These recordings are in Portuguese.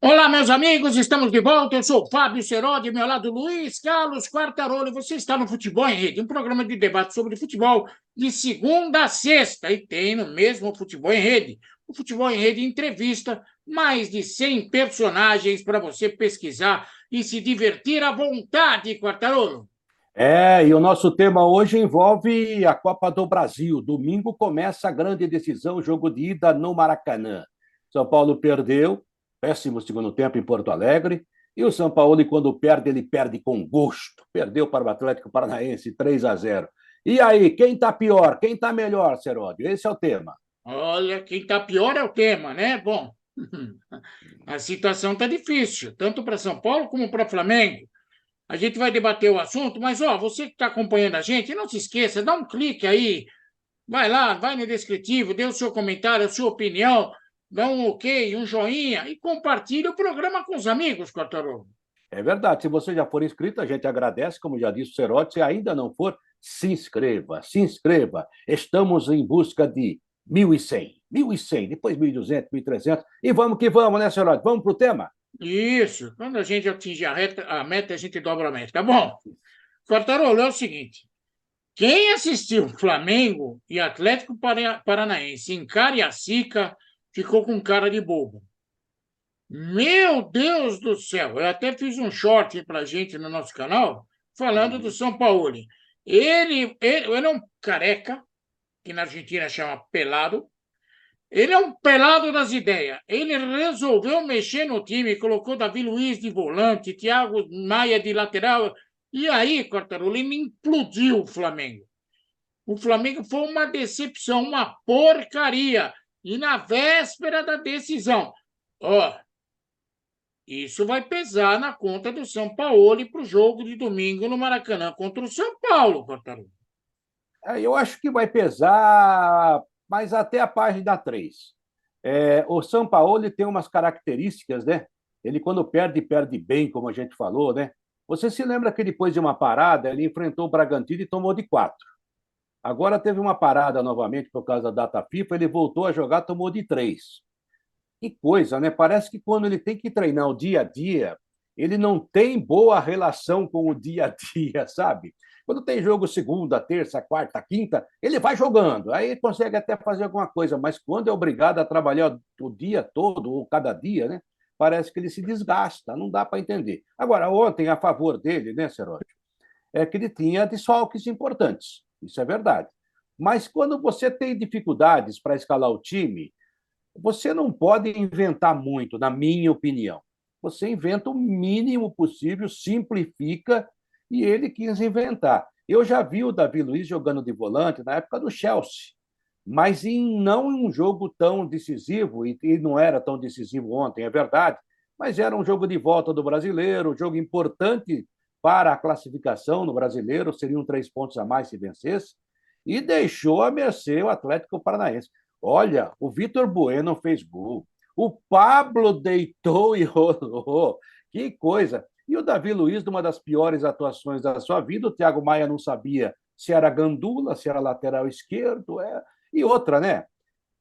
Olá, meus amigos, estamos de volta. Eu sou o Fábio Serodi, meu lado Luiz Carlos Quartarolo, e você está no Futebol em Rede, um programa de debate sobre futebol de segunda a sexta, e tem no mesmo Futebol em Rede. O Futebol em Rede entrevista mais de 100 personagens para você pesquisar e se divertir à vontade, Quartarolo. E o nosso tema hoje envolve a Copa do Brasil. Domingo começa a grande decisão, jogo de ida no Maracanã. São Paulo perdeu, péssimo segundo tempo em Porto Alegre, e o São Paulo, quando perde, ele perde com gosto. Perdeu para o Atlético Paranaense 3-0. E aí, quem está pior, quem está melhor, Seródio? Esse é o tema. Olha, quem está pior é o tema, né? Bom, a situação está difícil, tanto para São Paulo como para Flamengo. A gente vai debater o assunto, mas ó, você que está acompanhando a gente, não se esqueça, dá um clique aí, vai lá, vai no descritivo, dê o seu comentário, a sua opinião, dá um ok, um joinha e compartilhe o programa com os amigos, Quartarolo. É verdade. Se você já for inscrito, a gente agradece, como já disse o Serote. Se ainda não for, se inscreva, se inscreva. Estamos em busca de 1.100, depois 1.200, 1.300. E vamos que vamos, né, Serote? Vamos para o tema? Isso, quando a gente atingir a meta, a gente dobra a meta, tá bom? Quartarolo, é o seguinte, quem assistiu Flamengo e Atlético Paranaense em Cariacica ficou com cara de bobo. Meu Deus do céu! Eu até fiz um short para a gente no nosso canal falando do Uhum. São Paulo. Ele é um careca, que na Argentina chama pelado. Ele é um pelado das ideias. Ele resolveu mexer no time, colocou Davi Luiz de volante, Thiago Maia de lateral. E aí, Quartarolo, ele implodiu o Flamengo. O Flamengo foi uma decepção, uma porcaria. E na véspera da decisão, ó, isso vai pesar na conta do São Paulo para o jogo de domingo no Maracanã contra o São Paulo, Quartarolo. Eu acho que vai pesar, mas até a página 3. O São Paulo tem umas características, né? Ele, quando perde, perde bem, como a gente falou, né? Você se lembra que depois de uma parada, ele enfrentou o Bragantino e tomou de 4. Agora teve uma parada novamente por causa da data FIFA, ele voltou a jogar, tomou de 3. Que coisa, né? Parece que quando ele tem que treinar o dia a dia, ele não tem boa relação com o dia a dia, sabe? Quando tem jogo segunda, terça, quarta, quinta, ele vai jogando, aí consegue até fazer alguma coisa, mas quando é obrigado a trabalhar o dia todo, ou cada dia, né? Parece que ele se desgasta, não dá para entender. Agora, ontem, a favor dele, né, Seródio, é que ele tinha desfalques importantes, isso é verdade. Mas quando você tem dificuldades para escalar o time, você não pode inventar muito, na minha opinião. Você inventa o mínimo possível, simplifica, e ele quis inventar. Eu já vi o Davi Luiz jogando de volante na época do Chelsea, mas não em um jogo tão decisivo, e não era tão decisivo ontem, é verdade, mas era um jogo de volta do brasileiro, um jogo importante para a classificação no brasileiro, seriam 3 pontos a mais se vencesse, e deixou a mercê o Atlético Paranaense. Olha, o Vitor Bueno fez gol. O Pablo deitou e rolou. Que coisa. E o Davi Luiz, numa das piores atuações da sua vida, o Thiago Maia não sabia se era gandula, se era lateral esquerdo. E outra, né?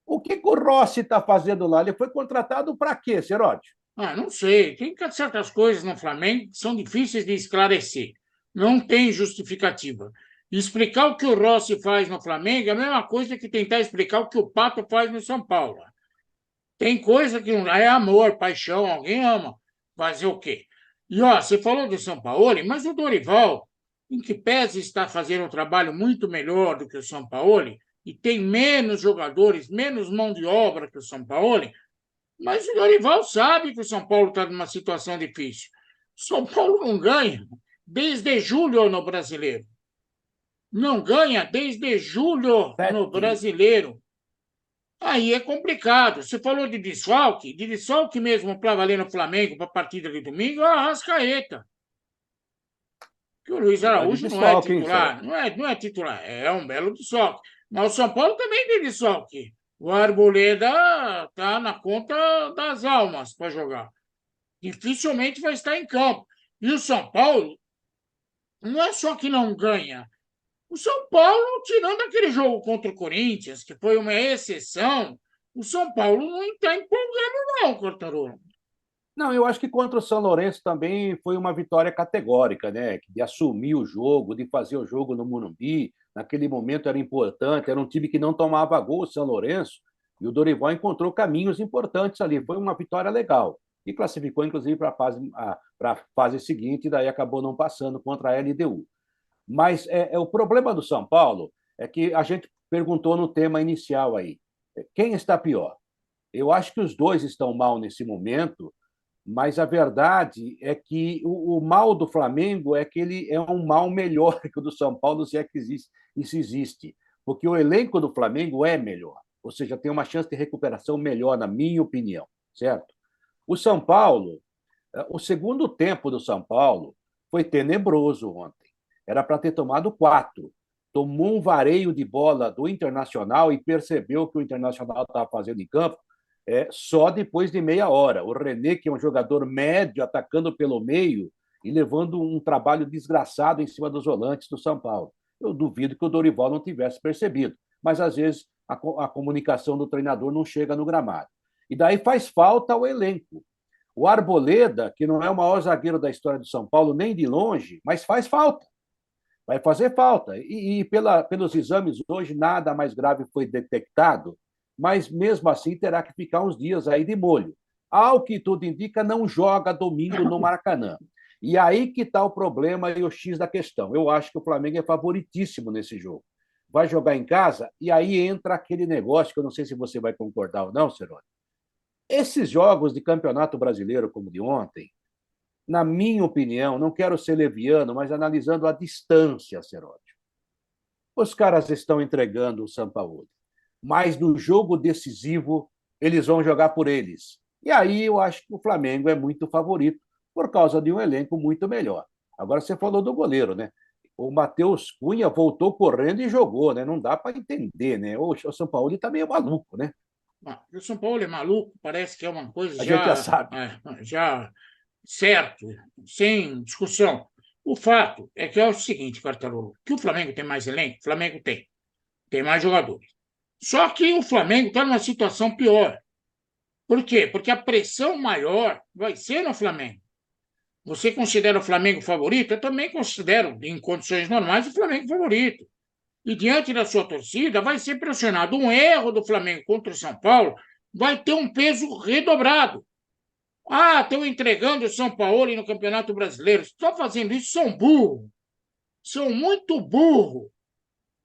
O que o Rossi está fazendo lá? Ele foi contratado para quê, Seródio? Ah, não sei. Tem certas coisas no Flamengo que são difíceis de esclarecer. Não tem justificativa. Explicar o que o Rossi faz no Flamengo é a mesma coisa que tentar explicar o que o Pato faz no São Paulo. Tem coisa que não é amor, paixão, alguém ama. Fazer o quê? E ó, você falou do São Paulo, mas o Dorival, em que pese está fazendo um trabalho muito melhor do que o São Paulo, e tem menos jogadores, menos mão de obra que o São Paulo, mas o Dorival sabe que o São Paulo está numa situação difícil. O São Paulo não ganha desde julho no Brasileiro. Não ganha desde julho no 7. Brasileiro. Aí é complicado. Você falou de desfalque mesmo para valer no Flamengo para a partida de domingo, é a Arrascaeta. Que o Luiz Grande Araújo não é desfalque, hein, titular, Seródio? não é titular, é um belo desfalque. Mas o São Paulo também tem desfalque. O Arboleda está na conta das almas para jogar. Dificilmente vai estar em campo. E o São Paulo não é só que não ganha. O São Paulo, tirando aquele jogo contra o Corinthians, que foi uma exceção, o São Paulo não está empolgando, não, Cortarolo. Não, eu acho que contra o São Lourenço também foi uma vitória categórica, né? De assumir o jogo, de fazer o jogo no Morumbi. Naquele momento era importante, era um time que não tomava gol, o São Lourenço, e o Dorival encontrou caminhos importantes ali. Foi uma vitória legal. E classificou, inclusive, para a fase seguinte, e daí acabou não passando contra a LDU. Mas o problema do São Paulo é que a gente perguntou no tema inicial aí: quem está pior? Eu acho que os dois estão mal nesse momento, mas a verdade é que o mal do Flamengo é que ele é um mal melhor que o do São Paulo, se é que existe, isso existe. Porque o elenco do Flamengo é melhor, ou seja, tem uma chance de recuperação melhor, na minha opinião, certo? O São Paulo, o segundo tempo do São Paulo foi tenebroso ontem. Era para ter tomado 4. Tomou um vareio de bola do Internacional e percebeu o que o Internacional estava fazendo em campo só depois de meia hora. O René, que é um jogador médio, atacando pelo meio e levando um trabalho desgraçado em cima dos volantes do São Paulo. Eu duvido que o Dorival não tivesse percebido, mas às vezes a comunicação do treinador não chega no gramado. E daí faz falta o elenco. O Arboleda, que não é o maior zagueiro da história do São Paulo, nem de longe, mas faz falta. Vai fazer falta. Pelos exames hoje, nada mais grave foi detectado, mas mesmo assim terá que ficar uns dias aí de molho. Ao que tudo indica, não joga domingo no Maracanã. E aí que está o problema e o X da questão. Eu acho que o Flamengo é favoritíssimo nesse jogo. Vai jogar em casa e aí entra aquele negócio que eu não sei se você vai concordar ou não, Cerone. Esses jogos de campeonato brasileiro, como de ontem, na minha opinião, não quero ser leviano, mas analisando a distância, Seródio, os caras estão entregando o Sampaoli. Mas no jogo decisivo, eles vão jogar por eles. E aí eu acho que o Flamengo é muito favorito, por causa de um elenco muito melhor. Agora você falou do goleiro, né? O Matheus Cunha voltou correndo e jogou, né? Não dá para entender, né? O São Paulo está meio maluco, né? O São Paulo é maluco, parece que é uma coisa A gente já sabe. já certo, sem discussão. O fato é que é o seguinte, Cartarolo, que o Flamengo tem mais elenco, o Flamengo tem mais jogadores. Só que o Flamengo está numa situação pior. Por quê? Porque a pressão maior vai ser no Flamengo. Você considera o Flamengo favorito? Eu também considero, em condições normais, o Flamengo favorito. E diante da sua torcida, vai ser pressionado. Um erro do Flamengo contra o São Paulo vai ter um peso redobrado. Ah, estão entregando o São Paulo no Campeonato Brasileiro. Estão fazendo isso, são burros. São muito burros.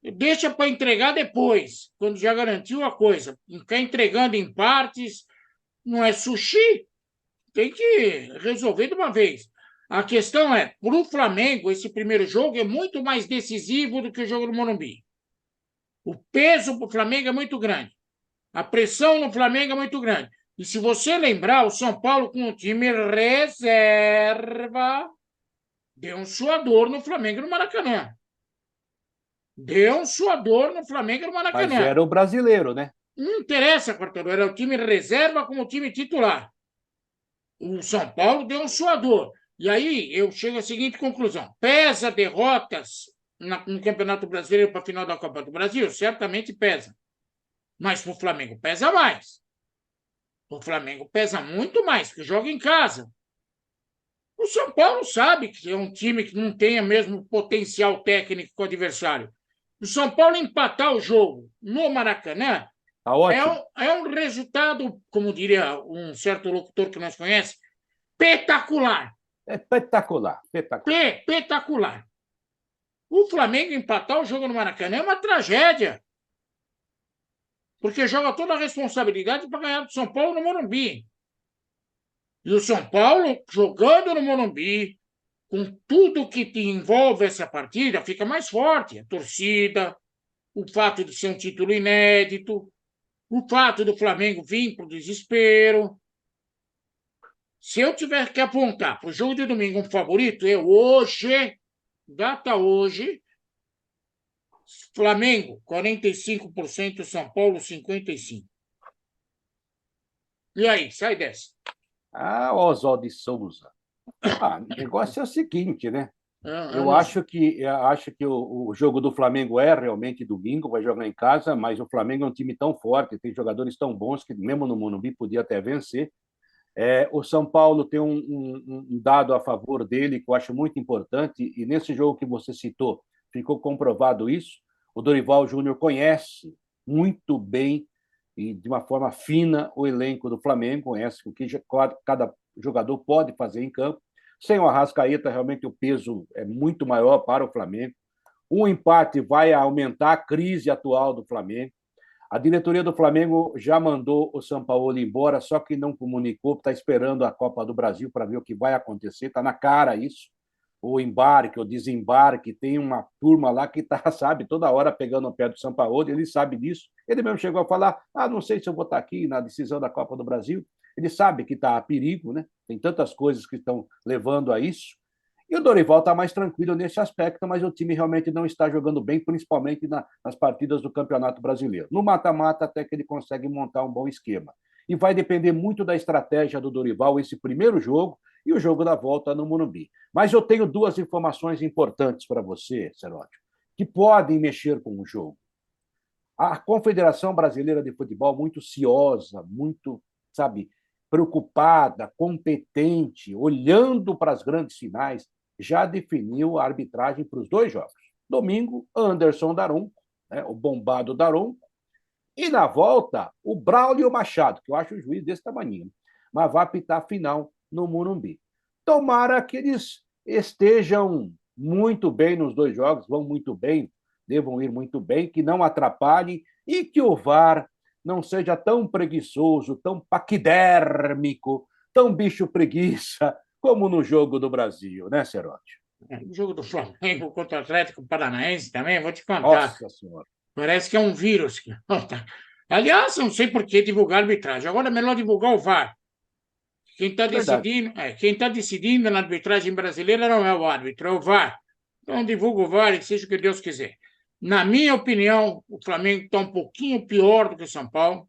Deixa para entregar depois, quando já garantiu a coisa. Ficar entregando em partes não é sushi. Tem que resolver de uma vez. A questão é, para o Flamengo, esse primeiro jogo é muito mais decisivo do que o jogo do Morumbi. O peso para o Flamengo é muito grande. A pressão no Flamengo é muito grande. E se você lembrar, o São Paulo com o time reserva deu um suador no Flamengo no Maracanã. Deu um suador no Flamengo no Mas Maracanã. era o brasileiro, né? Não interessa, Quartaro, era o time reserva como o time titular. O São Paulo deu um suador. E aí eu chego à seguinte conclusão: pesa derrotas no Campeonato Brasileiro para a final da Copa do Brasil? Certamente pesa. Mas para o Flamengo pesa mais. O Flamengo pesa muito mais, porque joga em casa. O São Paulo sabe que é um time que não tem o mesmo potencial técnico que o adversário. O São Paulo empatar o jogo no Maracanã Tá ótimo. é um resultado, como diria um certo locutor que nós conhece, espetacular. É espetacular, espetacular. Espetacular. O Flamengo empatar o jogo no Maracanã é uma tragédia. Porque joga toda a responsabilidade para ganhar do São Paulo no Morumbi. E o São Paulo, jogando no Morumbi, com tudo que te envolve essa partida, fica mais forte. A torcida, o fato de ser um título inédito, o fato do Flamengo vir para o desespero. Se eu tiver que apontar para o jogo de domingo um favorito, eu hoje, data hoje, Flamengo 45%, São Paulo 55%. E aí, sai dessa. Oswaldo de Souza. O negócio é o seguinte, né? Eu Eu não... acho que o jogo do Flamengo é realmente domingo, vai jogar em casa, mas o Flamengo é um time tão forte, tem jogadores tão bons que, mesmo no Morumbi, podia até vencer. O São Paulo tem um dado a favor dele que eu acho muito importante, e nesse jogo que você citou, ficou comprovado isso. O Dorival Júnior conhece muito bem e de uma forma fina o elenco do Flamengo, conhece o que cada jogador pode fazer em campo. Sem o Arrascaeta, realmente o peso é muito maior para o Flamengo. Um empate vai aumentar a crise atual do Flamengo. A diretoria do Flamengo já mandou o Sampaoli embora, só que não comunicou, está esperando a Copa do Brasil para ver o que vai acontecer. Está na cara isso. O embarque, o desembarque, tem uma turma lá que está, sabe, toda hora pegando o pé do Sampaoli, ele sabe disso. Ele mesmo chegou a falar: não sei se eu vou estar aqui na decisão da Copa do Brasil. Ele sabe que está a perigo, né? Tem tantas coisas que estão levando a isso. E o Dorival está mais tranquilo nesse aspecto, mas o time realmente não está jogando bem, principalmente nas partidas do Campeonato Brasileiro. No mata-mata, até que ele consegue montar um bom esquema. E vai depender muito da estratégia do Dorival esse primeiro jogo e o jogo da volta no Morumbi. Mas eu tenho duas informações importantes para você, Seródio, que podem mexer com o jogo. A Confederação Brasileira de Futebol, muito ciosa, muito, sabe, preocupada, competente, olhando para as grandes finais, já definiu a arbitragem para os dois jogos. Domingo, Anderson Daronco, né, o bombado Daronco, e na volta, o Braulio Machado, que eu acho o juiz desse tamanho, mas vai apitar a final no Morumbi. Tomara que eles estejam muito bem nos dois jogos, vão muito bem, devam ir muito bem, que não atrapalhem e que o VAR não seja tão preguiçoso, tão paquidérmico, tão bicho preguiça, como no jogo do Brasil, né, Cerotti? O jogo do Flamengo contra o Atlético Paranaense também, vou te contar. Nossa Senhora. Parece que é um vírus. Aliás, não sei por que divulgar a arbitragem. Agora é melhor divulgar o VAR. Quem está decidindo na arbitragem brasileira não é o árbitro, é o VAR. Então, divulga o VAR e seja o que Deus quiser. Na minha opinião, o Flamengo está um pouquinho pior do que o São Paulo.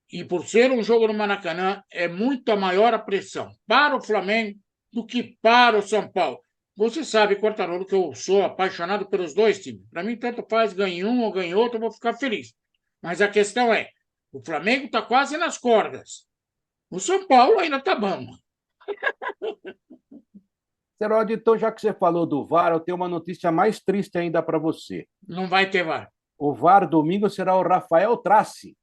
E por ser um jogo no Maracanã, é muito maior a pressão para o Flamengo do que para o São Paulo. Você sabe, Quartarolo, que eu sou apaixonado pelos dois times. Para mim, tanto faz, ganhe um ou ganhe outro, eu vou ficar feliz. Mas a questão é, o Flamengo está quase nas cordas. O São Paulo ainda está bom. Ceródio, então, já que você falou do VAR, eu tenho uma notícia mais triste ainda para você. Não vai ter VAR. O VAR domingo será o Rafael Trace,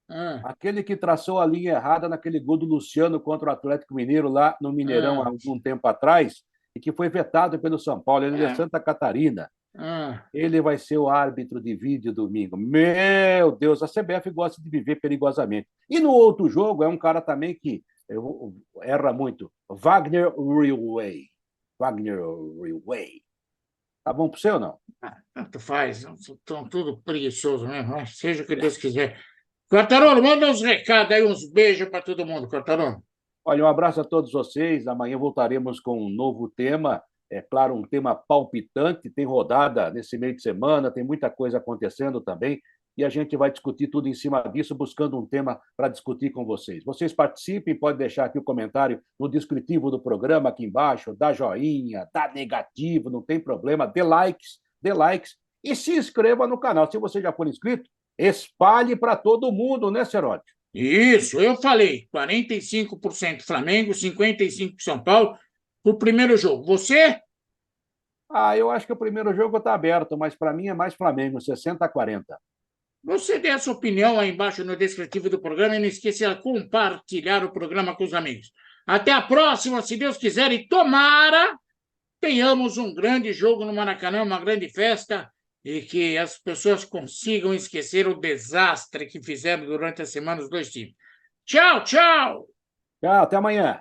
Ah, aquele que traçou a linha errada naquele gol do Luciano contra o Atlético Mineiro lá no Mineirão há algum tempo atrás e que foi vetado pelo São Paulo. Ele é de Santa Catarina. Ele vai ser o árbitro de vídeo domingo. Meu Deus, a CBF gosta de viver perigosamente. E no outro jogo é um cara também que erra muito. Wagner Railway. Wagner Railway. Tá bom para você ou não? tanto faz. Estão tudo preguiçoso mesmo. Seja o que Deus quiser. Quartarolo, manda uns recados aí, uns beijos para todo mundo, Quartarolo. Olha, um abraço a todos vocês. Amanhã voltaremos com um novo tema. É claro, um tema palpitante. Tem rodada nesse meio de semana, tem muita coisa acontecendo também. E a gente vai discutir tudo em cima disso, buscando um tema para discutir com vocês. Vocês participem, pode deixar aqui o comentário no descritivo do programa aqui embaixo, dá joinha, dá negativo, não tem problema, dê likes e se inscreva no canal. Se você já for inscrito, espalhe para todo mundo, né, Cerote? Isso, eu falei, 45% Flamengo, 55% São Paulo, o primeiro jogo. Você? Eu acho que o primeiro jogo está aberto, mas para mim é mais Flamengo, 60-40. Você dê a sua opinião aí embaixo no descritivo do programa e não esqueça de compartilhar o programa com os amigos. Até a próxima, se Deus quiser, e tomara tenhamos um grande jogo no Maracanã, uma grande festa, e que as pessoas consigam esquecer o desastre que fizeram durante a semana os dois times. Tchau, tchau! Tchau, até amanhã.